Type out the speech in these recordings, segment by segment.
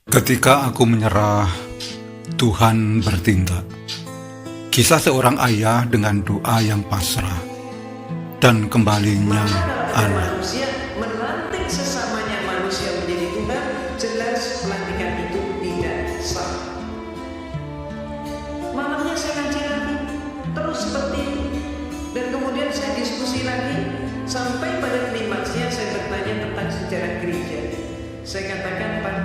Ketika aku menyerah, Tuhan bertindak. Kisah seorang ayah dengan doa yang pasrah dan kembalinya anak. Manusia melantik sesamanya manusia menjadi Tuhan, jelas pelantikan itu tidak sah. Malamnya saya ngaji lagi, terus seperti itu. Dan kemudian saya diskusi lagi, sampai pada klimaksnya saya bertanya tentang sejarah gereja. Saya katakan, Pak,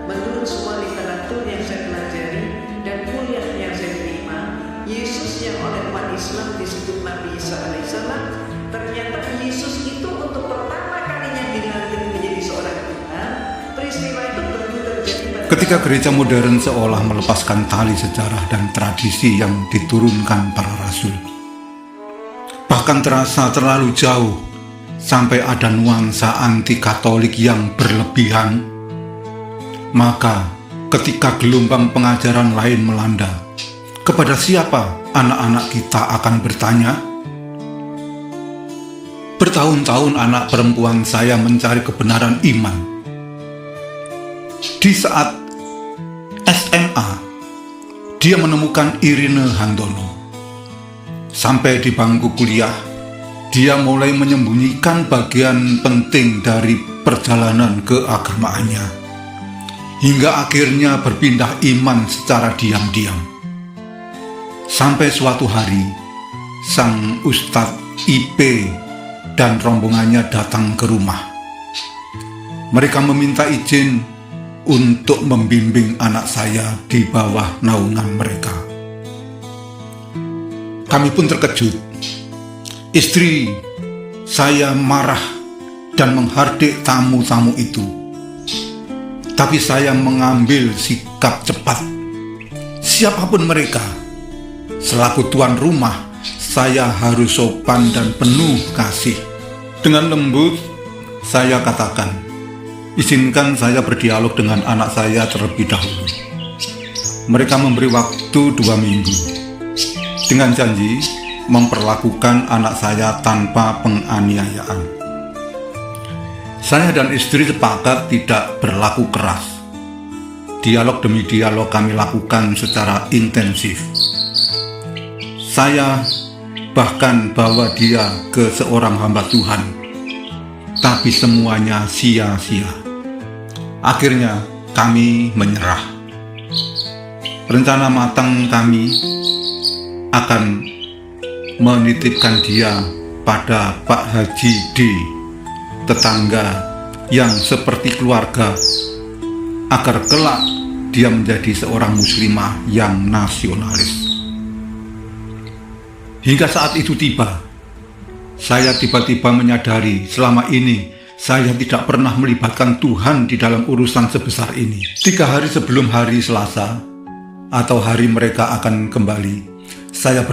menurut semua literatur yang saya pelajari dan kuliah yang saya terima, Yesus yang oleh umat Islam disebut Nabi Isa alaihissalam, ternyata Yesus itu untuk pertama kalinya dilantik menjadi seorang Tuhan. Peristiwa itu tentu terjadi Ketika gereja modern seolah melepaskan tali sejarah dan tradisi yang diturunkan para rasul, bahkan terasa terlalu jauh sampai ada nuansa anti-Katolik yang berlebihan, maka ketika gelombang pengajaran lain melanda, kepada siapa anak-anak kita akan bertanya? Bertahun-tahun anak perempuan saya mencari kebenaran iman. Di saat SMA, dia menemukan Irene Handono. Sampai di bangku kuliah, dia mulai menyembunyikan bagian penting dari perjalanan keagamaannya, hingga akhirnya berpindah iman secara diam-diam. Sampai suatu hari, sang Ustadz IP dan rombongannya datang ke rumah. Mereka meminta izin untuk membimbing anak saya di bawah naungan mereka. Kami pun terkejut. Istri saya marah dan menghardik tamu-tamu itu. Tapi saya mengambil sikap cepat. Siapapun mereka, selaku tuan rumah, saya harus sopan dan penuh kasih. Dengan lembut, saya katakan, izinkan saya berdialog dengan anak saya terlebih dahulu. Mereka memberi waktu 2 minggu, dengan janji memperlakukan anak saya tanpa penganiayaan. Saya dan istri sepakat tidak berlaku keras. Dialog demi dialog kami lakukan secara intensif. Saya bahkan bawa dia ke seorang hamba Tuhan, tapi semuanya sia-sia. Akhirnya kami menyerah. Rencana matang kami akan menitipkan dia pada Pak Haji D, tetangga yang seperti keluarga, agar kelak dia menjadi seorang muslimah yang nasionalis. Hingga saat itu tiba, saya tiba-tiba menyadari selama ini saya tidak pernah melibatkan Tuhan di dalam urusan sebesar ini. 3 hari sebelum hari Selasa atau hari mereka akan kembali, saya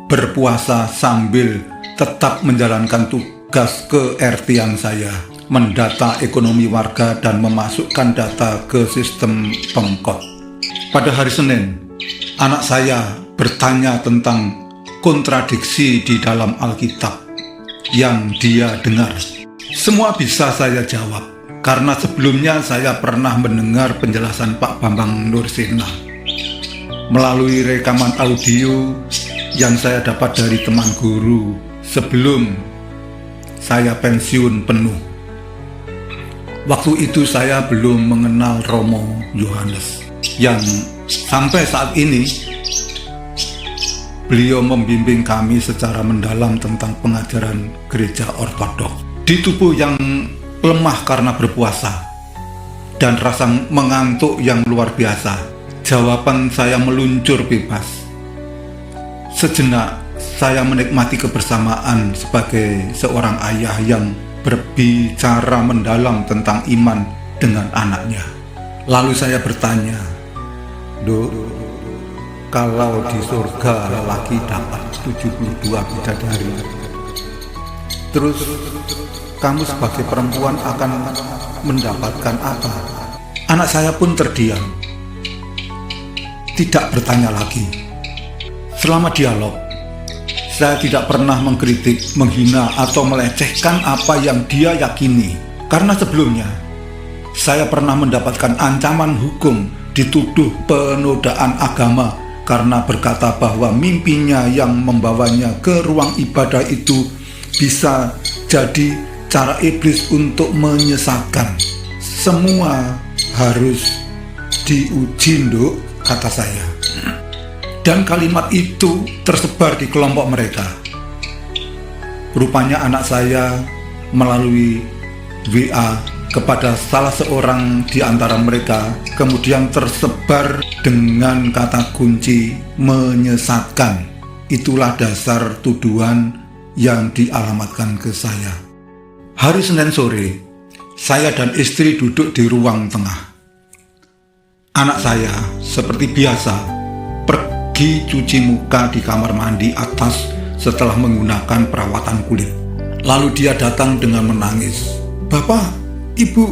berpuasa sambil tetap menjalankan tugas ke-RT-an saya, mendata ekonomi warga dan memasukkan data ke sistem Pemkot. Pada hari Senin, anak saya bertanya tentang kontradiksi di dalam Alkitab yang dia dengar. Semua bisa saya jawab, karena sebelumnya saya pernah mendengar penjelasan Pak Bambang Nursena melalui rekaman audio yang saya dapat dari teman guru sebelum saya pensiun penuh. Waktu itu saya belum mengenal Romo Yohanes, yang sampai saat ini beliau membimbing kami secara mendalam tentang pengajaran gereja ortodoks. Di tubuh yang lemah karena berpuasa dan rasa mengantuk yang luar biasa, jawaban saya meluncur bebas. Sejenak saya menikmati kebersamaan sebagai seorang ayah yang berbicara mendalam tentang iman dengan anaknya. Lalu saya bertanya, "Dok, kalau di surga lelaki dapat 72 bidadari, terus kamu sebagai perempuan akan mendapatkan apa?" Anak saya pun terdiam, tidak bertanya lagi. Selama dialog, saya tidak pernah mengkritik, menghina, atau melecehkan apa yang dia yakini. Karena sebelumnya, Saya pernah mendapatkan ancaman hukum, dituduh penodaan agama karena berkata bahwa mimpinya yang membawanya ke ruang ibadah itu bisa jadi cara iblis untuk menyesatkan. Semua harus diuji, Nduk, kata saya. Dan kalimat itu tersebar di kelompok mereka. Rupanya anak saya melalui WA kepada salah seorang di antara mereka kemudian tersebar dengan kata kunci menyesatkan. Itulah dasar tuduhan yang dialamatkan ke saya. Hari Senin sore, saya dan istri duduk di ruang tengah. Anak saya seperti biasa pergi cuci muka di kamar mandi atas setelah menggunakan perawatan kulit. Lalu dia datang dengan menangis. "Bapak, Ibu,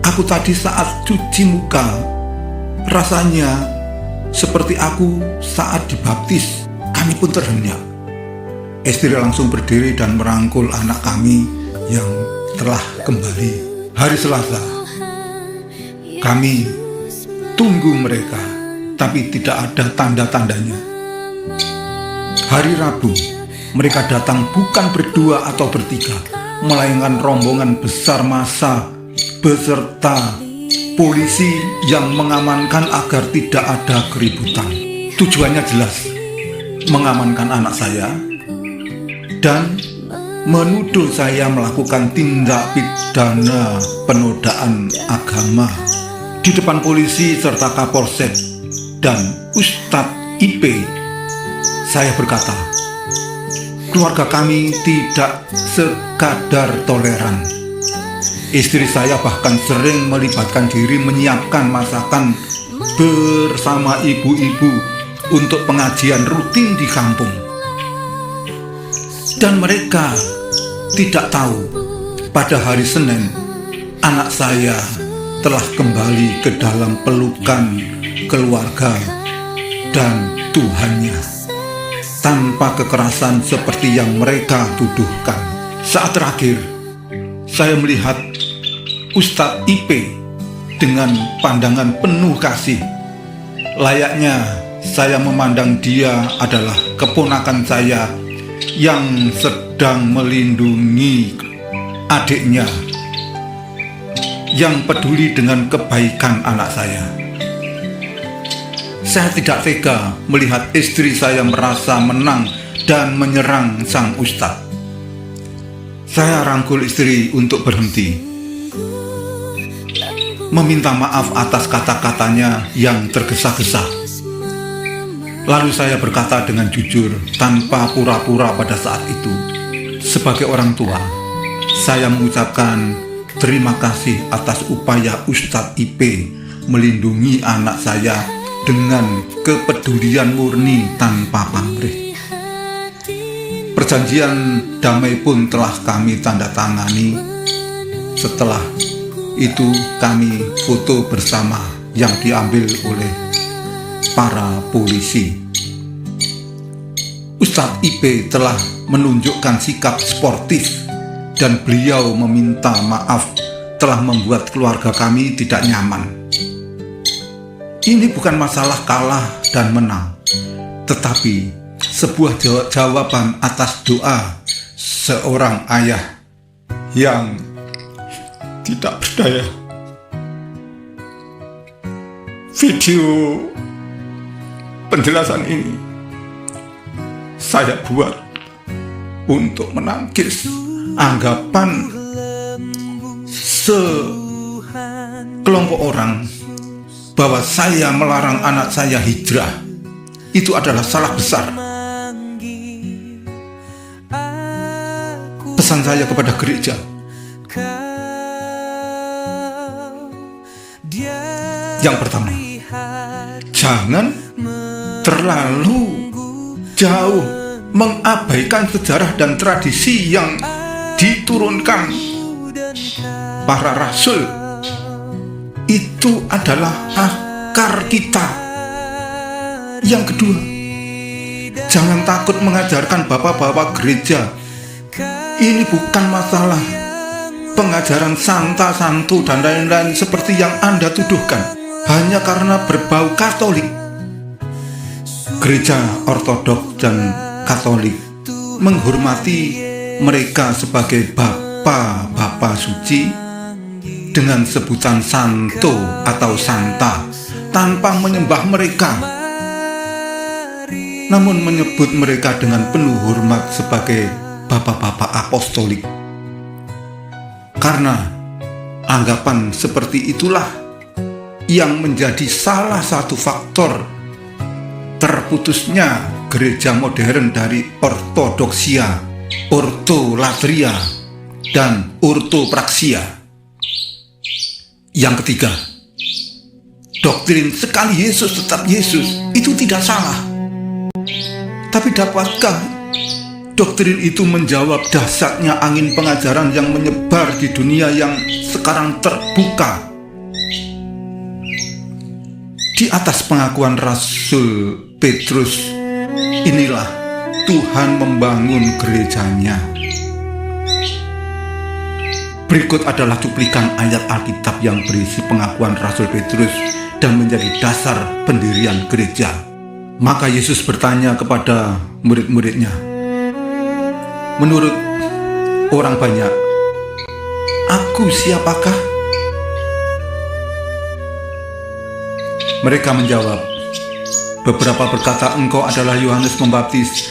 aku tadi saat cuci muka rasanya seperti aku saat dibaptis." Kami pun terhenyak. Istri langsung berdiri dan merangkul anak kami yang telah kembali. Hari Selasa, kami tunggu mereka, tapi tidak ada tanda-tandanya. Hari Rabu, mereka datang bukan berdua atau bertiga, melainkan rombongan besar massa beserta polisi yang mengamankan agar tidak ada keributan. Tujuannya jelas, mengamankan anak saya dan menuduh saya melakukan tindak pidana penodaan agama. Di depan polisi serta Kapolsek dan Ustadz IP, saya berkata, keluarga kami tidak sekadar toleran. Istri saya bahkan sering melibatkan diri menyiapkan masakan bersama ibu-ibu untuk pengajian rutin di kampung. Dan mereka tidak tahu pada hari Senin anak saya telah kembali ke dalam pelukan keluarga dan Tuhannya, tanpa kekerasan seperti yang mereka tuduhkan. Saat terakhir, saya melihat Ustadz IP dengan pandangan penuh kasih. Layaknya saya memandang dia adalah keponakan saya yang sedang melindungi adiknya, yang peduli dengan kebaikan anak saya. Saya tidak tega melihat istri saya merasa menang dan menyerang sang ustadz. Saya rangkul istri untuk berhenti, meminta maaf atas kata-katanya yang tergesa-gesa. Lalu saya berkata dengan jujur, tanpa pura-pura pada saat itu, sebagai orang tua, saya mengucapkan terima kasih atas upaya Ustadz IP melindungi anak saya dengan kepedulian murni tanpa pamrih. Perjanjian damai pun telah kami tanda tangani. Setelah itu kami foto bersama yang diambil oleh para polisi. Ustadz IP telah menunjukkan sikap sportif dan beliau meminta maaf telah membuat keluarga kami tidak nyaman. Ini bukan masalah kalah dan menang, tetapi sebuah jawaban atas doa seorang ayah yang tidak berdaya. Video penjelasan ini saya buat untuk menangkis anggapan sekelompok orang bahwa saya melarang anak saya hijrah. Itu adalah salah besar. Pesan saya kepada gereja, yang pertama, jangan terlalu jauh mengabaikan sejarah dan tradisi yang diturunkan para rasul. Itu adalah akar kita. Yang kedua, jangan takut mengajarkan bapak-bapak gereja. Ini bukan masalah pengajaran Santa, Santo, dan lain-lain seperti yang Anda tuduhkan hanya karena berbau Katolik. Gereja Ortodoks dan Katolik menghormati mereka sebagai Bapa suci dengan sebutan Santo atau Santa tanpa menyembah mereka, namun menyebut mereka dengan penuh hormat sebagai Bapak-Bapak Apostolik. Karena anggapan seperti itulah yang menjadi salah satu faktor terputusnya gereja modern dari ortodoksia, ortolatria, dan ortopraksia. Yang ketiga, doktrin sekali Yesus tetap Yesus itu tidak salah. Tapi dapatkah doktrin itu menjawab dahsyatnya angin pengajaran yang menyebar di dunia yang sekarang terbuka? Di atas pengakuan Rasul Petrus inilah Tuhan membangun gerejanya. Berikut adalah cuplikan ayat Alkitab yang berisi pengakuan Rasul Petrus dan menjadi dasar pendirian gereja. Maka Yesus bertanya kepada murid-muridnya, "Menurut orang banyak, aku siapakah?" Mereka menjawab, beberapa berkata, "Engkau adalah Yohanes Pembaptis,"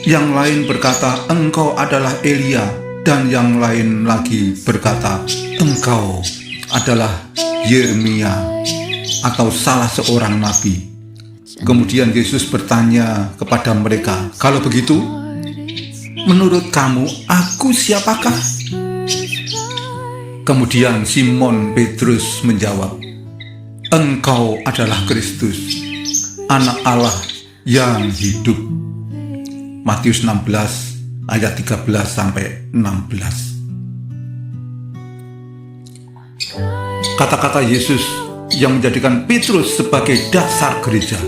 yang lain berkata, "Engkau adalah Elia," dan yang lain lagi berkata, "Engkau adalah Yeremia atau salah seorang nabi." Kemudian Yesus bertanya kepada mereka, "Kalau begitu, menurut kamu aku siapakah?" Kemudian Simon Petrus menjawab, "Engkau adalah Kristus, Anak Allah yang hidup." Matius 16 ayat 13-16. Kata-kata Yesus yang menjadikan Petrus sebagai dasar gereja.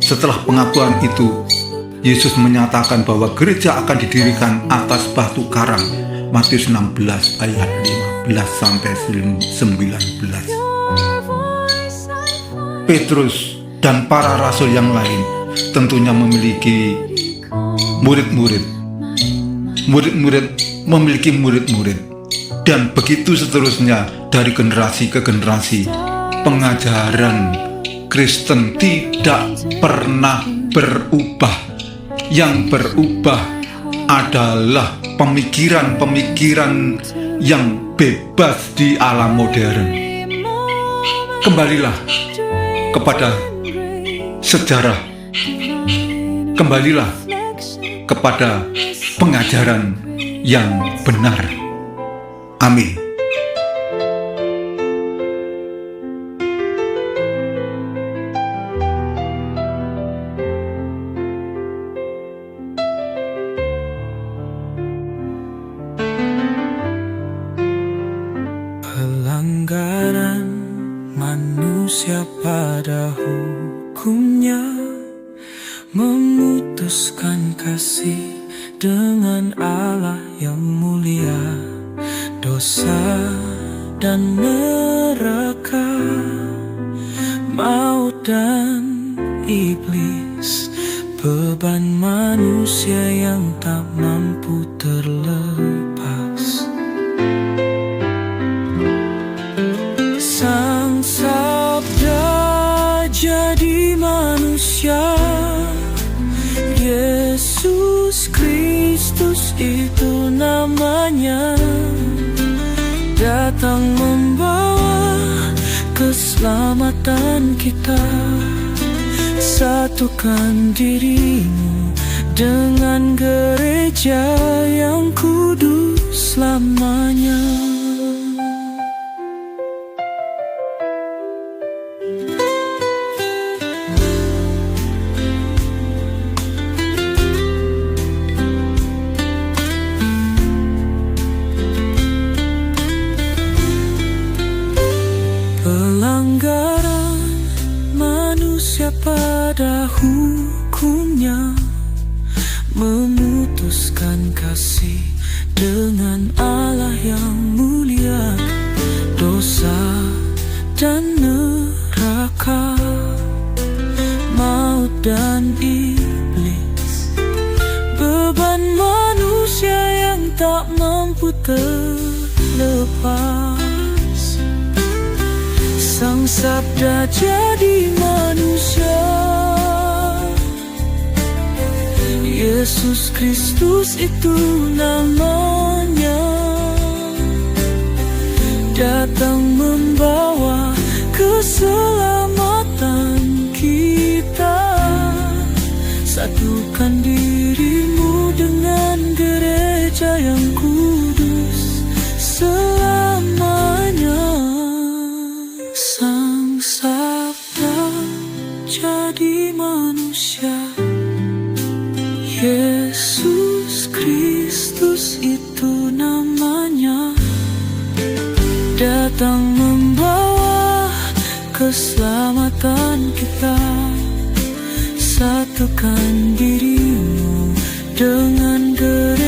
Setelah pengakuan itu, Yesus menyatakan bahwa gereja akan didirikan atas batu karang. Matius 16 ayat 15-19. Petrus dan para rasul yang lain tentunya memiliki murid-murid memiliki murid-murid, dan begitu seterusnya dari generasi ke generasi. Pengajaran Kristen tidak pernah berubah. Yang berubah adalah pemikiran-pemikiran yang bebas di alam modern. Kembalilah kepada sejarah, kembalilah kepada pengajaran yang benar. Amin. Pelanggaran manusia pada hukumnya, memutuskan kasih dengan Allah yang mulia. Dosa dan neraka, maut dan iblis, beban manusia yang tak mampu terlepas. Sang Sabda jadi manusia, Yesus Kristus itu namanya, datang membawa keselamatan kita. Satukan dirimu dengan gereja yang kudus selamanya. Pelanggaran manusia pada hukumnya, memutuskan kasih dengan Allah yang mulia, dosa dan neraka, maut dan iblis, beban manusia yang tak mampu terlepas. Sang Sabda jadi manusia, Yesus Kristus itu namanya, datang membawa keselamatan kita. Satukan dirimu dengan gereja yang kudus selamanya. Sang Sabda jadi manusia, Yesus Kristus itu namanya, datang membawa keselamatan kita. Satukan dirimu dengan gereja